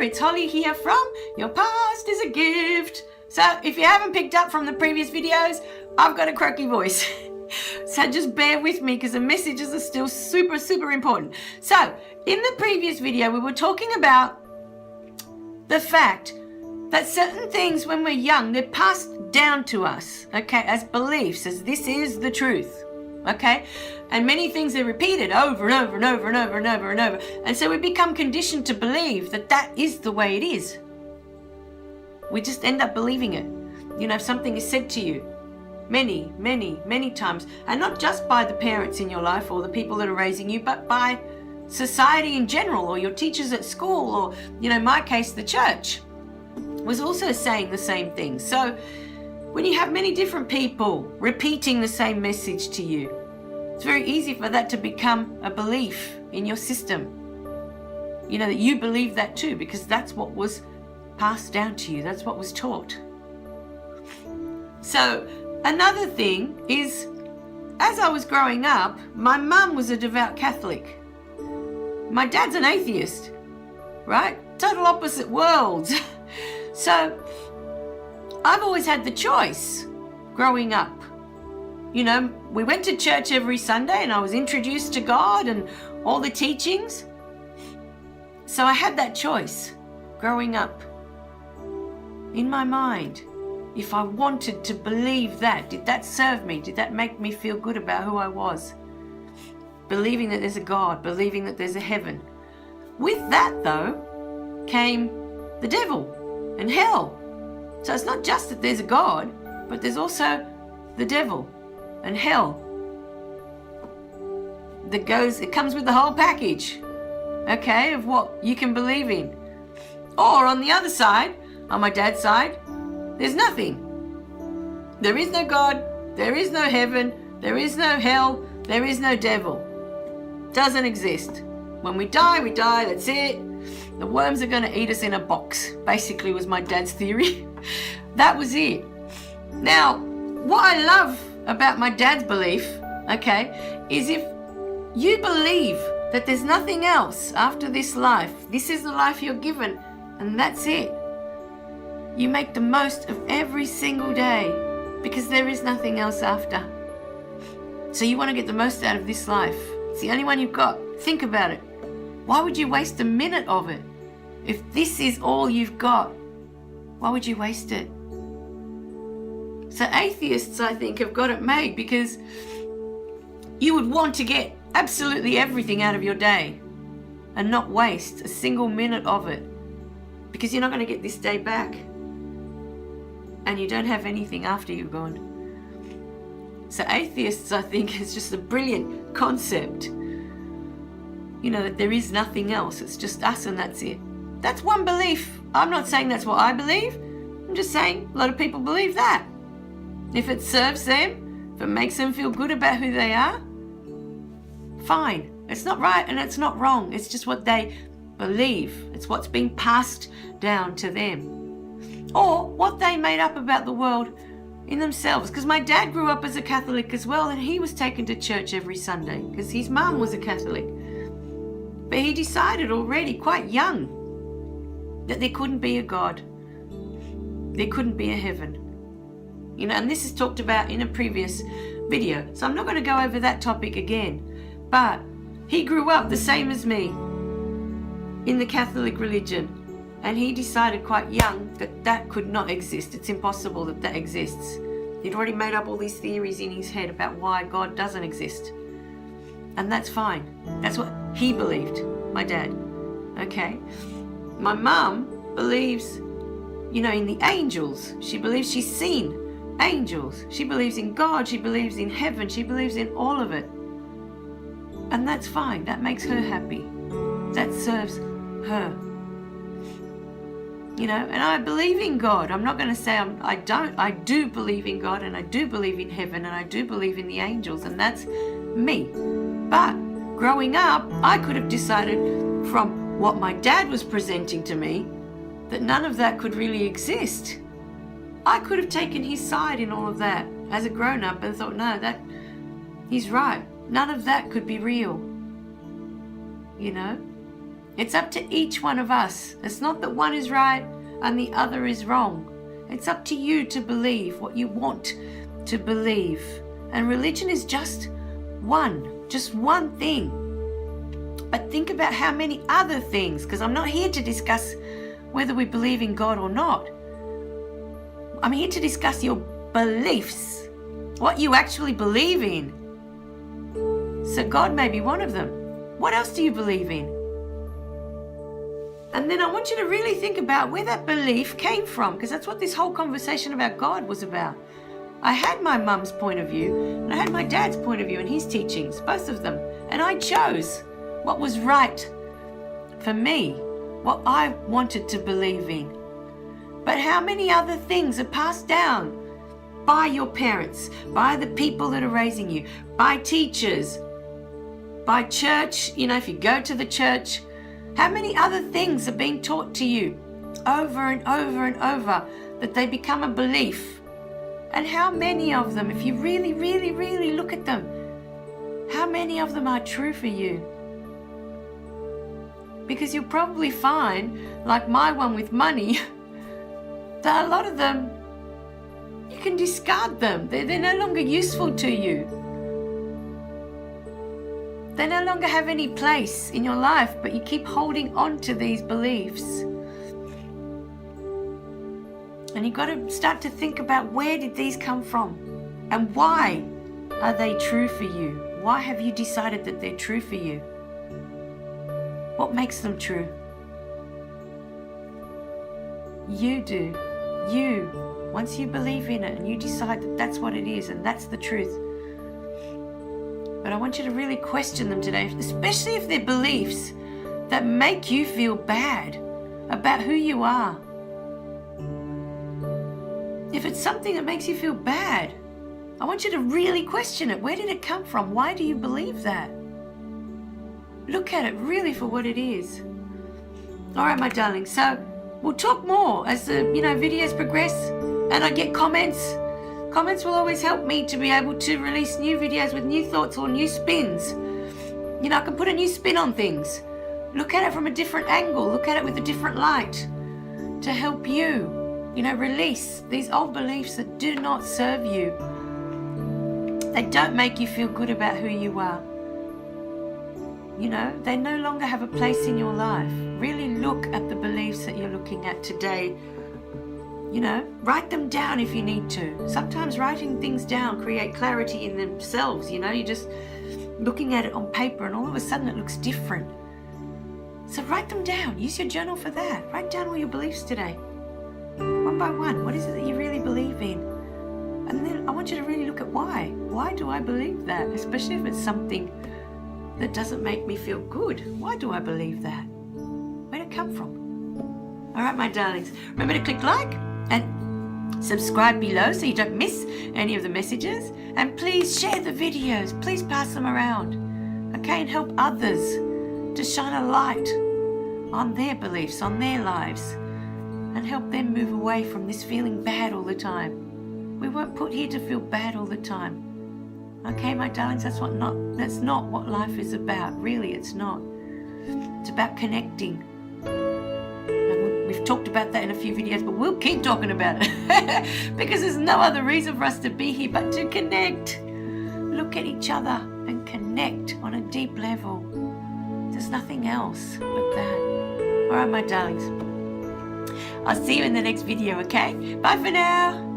It's Holly here from Your Past is a Gift. So if you haven't picked up from the previous videos, I've got a croaky voice. So just bear with me because the messages are still super important. So in the previous video, we were talking about the fact that certain things when we're young, they're passed down to us, okay, as beliefs, as this is the truth, okay? And many things are repeated over and over and over and over and over and over. And so we become conditioned to believe that that is the way it is. We just end up believing it. You know, if something is said to you many times, and not just by the parents in your life or the people that are raising you, but by society in general, or your teachers at school, or, you know, in my case, the church was also saying the same thing. So when you have many different people repeating the same message to you, it's very easy for that to become a belief in your system. You know, that you believe that too, because that's what was passed down to you. That's what was taught. So another thing is, as I was growing up, my mum was a devout Catholic. My dad's an atheist, right? Total opposite worlds. So I've always had the choice growing up. You know, we went to church every Sunday and I was introduced to God and all the teachings. So I had that choice growing up. In my mind, if I wanted to believe that, did that serve me? Did that make me feel good about who I was? Believing that there's a God, believing that there's a heaven. With that, though, came the devil and hell. So it's not just that there's a God, but there's also the devil and hell. It comes with the whole package, okay, of what you can believe in. Or on the other side, on my dad's side, there's nothing. There is no God, there is no heaven, there is no hell, there is no devil. Doesn't exist. When we die, that's it. The worms are going to eat us in a box, basically was my dad's theory. That was it. Now, what I love about my dad's belief, okay, is if you believe that there's nothing else after this life, this is the life you're given, and that's it. You make the most of every single day because there is nothing else after. So you want to get the most out of this life. It's the only one you've got. Think about it. Why would you waste a minute of it? If this is all you've got, why would you waste it? So atheists, I think, have got it made because you would want to get absolutely everything out of your day and not waste a single minute of it because you're not going to get this day back. And you don't have anything after you're gone. So atheists, I think, is just a brilliant concept. You know, that there is nothing else. It's just us and that's it. That's one belief. I'm not saying that's what I believe. I'm just saying a lot of people believe that. If it serves them, if it makes them feel good about who they are, fine. It's not right and it's not wrong. It's just what they believe. It's what's being passed down to them. Or what they made up about the world in themselves. Because my dad grew up as a Catholic as well, and he was taken to church every Sunday because his mum was a Catholic. But he decided already quite young that there couldn't be a God. There couldn't be a heaven. You know, and this is talked about in a previous video. So I'm not going to go over that topic again. But he grew up the same as me in the Catholic religion. And he decided quite young that that could not exist. It's impossible that that exists. He'd already made up all these theories in his head about why God doesn't exist. And that's fine. That's what he believed, my dad. Okay? My mum believes, you know, in the angels. She believes she's seen angels. She believes in God. She believes in heaven. She believes in all of it. And that's fine. That makes her happy. That serves her. You know, and I believe in God. I'm not going to say I don't. I do believe in God, and I do believe in heaven, and I do believe in the angels, and that's me. But growing up, I could have decided from what my dad was presenting to me that none of that could really exist. I could have taken his side in all of that as a grown-up and thought, no, that he's right. None of that could be real. You know? It's up to each one of us. It's not that one is right and the other is wrong. It's up to you to believe what you want to believe. And religion is just one thing. But think about how many other things, because I'm not here to discuss whether we believe in God or not. I'm here to discuss your beliefs, what you actually believe in. So God may be one of them. What else do you believe in? And then I want you to really think about where that belief came from, because that's what this whole conversation about God was about. I had my mum's point of view, and I had my dad's point of view and his teachings, both of them. And I chose what was right for me, what I wanted to believe in. But how many other things are passed down by your parents, by the people that are raising you, by teachers, by church, if you go to the church, how many other things are being taught to you over and over and over that they become a belief? And how many of them, if you really, really, really look at them, how many of them are true for you? Because you'll probably find, like my one with money, that a lot of them, you can discard them. They're no longer useful to you. They no longer have any place in your life, but you keep holding on to these beliefs. And you've got to start to think about, where did these come from? And why are they true for you? Why have you decided that they're true for you? What makes them true? You do. You. Once you believe in it and you decide that that's what it is and that's the truth. But I want you to really question them today, especially if they're beliefs that make you feel bad about who you are. If it's something that makes you feel bad, I want you to really question it. Where did it come from? Why do you believe that? Look at it really for what it is. All right, my darling. So we'll talk more as the videos progress, and I get comments. Comments will always help me to be able to release new videos with new thoughts or new spins. I can put a new spin on things. Look at it from a different angle. Look at it with a different light to help you, release these old beliefs that do not serve you. They don't make you feel good about who you are. They no longer have a place in your life. Really look at the beliefs that you're looking at today. Write them down if you need to. Sometimes writing things down create clarity in themselves. You're just looking at it on paper and all of a sudden it looks different. So write them down. Use your journal for that. Write down all your beliefs today. One by one. What is it that you really believe in? And then I want you to really look at why. Why do I believe that? Especially if it's something that doesn't make me feel good. Why do I believe that? Where did it come from? All right, my darlings. Remember to click like and subscribe below so you don't miss any of the messages. And please share the videos. Please pass them around. Okay, and help others to shine a light on their beliefs, on their lives, and help them move away from this feeling bad all the time. We weren't put here to feel bad all the time. Okay, my darlings, that's not what life is about. Really, it's not. It's about connecting. And we've talked about that in a few videos, but we'll keep talking about it because there's no other reason for us to be here but to connect. Look at each other and connect on a deep level. There's nothing else but that. All right, my darlings. I'll see you in the next video, okay? Bye for now.